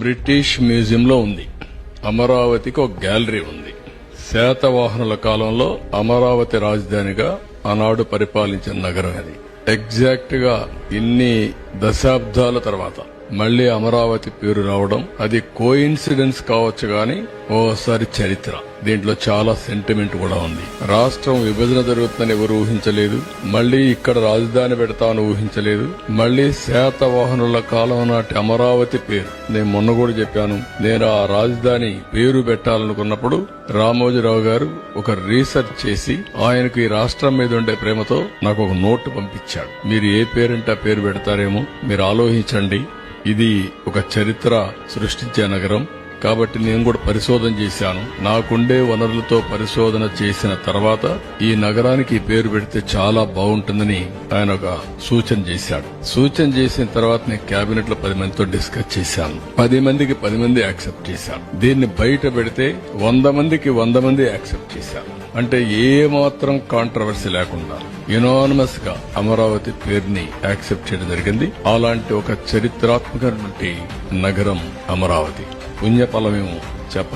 British మ్యూజియంలో ఉంది. అమరావతికి ఒక గ్యాలరీ ఉంది. శాతవాహనుల కాలంలో అమరావతి రాజధానిగా ఆనాడు పరిపాలించిన నగరం అది. ఎగ్జాక్ట్ గా ఇన్ని దశాబ్దాల తర్వాత మళ్లీ అమరావతి పేరు రావడం అది కోఇన్సిడెన్స్ కావచ్చు గాని ఓసారి చరిత్ర. దీంట్లో చాలా సెంటిమెంట్ కూడా ఉంది. రాష్ట్రం విభజన జరుగుతుందని ఎవరు ఊహించలేదు. మళ్లీ ఇక్కడ రాజధాని పెడతామని ఊహించలేదు. మళ్లీ శాతవాహనుల కాలం నాటి అమరావతి పేరు నేను మొన్న కూడా చెప్పాను. నేను ఆ రాజధాని పేరు పెట్టాలనుకున్నప్పుడు రామోజీరావు గారు ఒక రీసెర్చ్ చేసి ఆయనకు ఈ రాష్ట్రం మీద ఉండే ప్రేమతో నాకు ఒక నోటు పంపించాడు. మీరు ఏ పేరంటే ఆ పేరు పెడతారేమో మీరు ఆలోచించండి. ఇది ఒక చరిత్ర సృష్టించే నగరం కాబట్టి నేను కూడా పరిశోధన చేశాను. నాకుండే వనరులతో పరిశోధన చేసిన తర్వాత ఈ నగరానికి ఈ పేరు పెడితే చాలా బాగుంటుందని ఆయన ఒక సూచన చేశాడు. సూచన చేసిన తర్వాత నేను కేబినెట్ లో 10 మందితో డిస్కస్ చేశాను. 10 మందికి 10 మంది యాక్సెప్ట్ చేశారు. దీన్ని బయట పెడితే 100 మందికి 100 మంది యాక్సెప్ట్ చేశారు. అంటే ఏ మాత్రం కాంట్రవర్సీ లేకుండా యునానిమస్ గా అమరావతి పేరుని యాక్సెప్ట్ చేయడం జరిగింది. అలాంటి ఒక చరిత్రాత్మకమైనటువంటి నగరం అమరావతి. పుణ్యఫలమేమో చెప్ప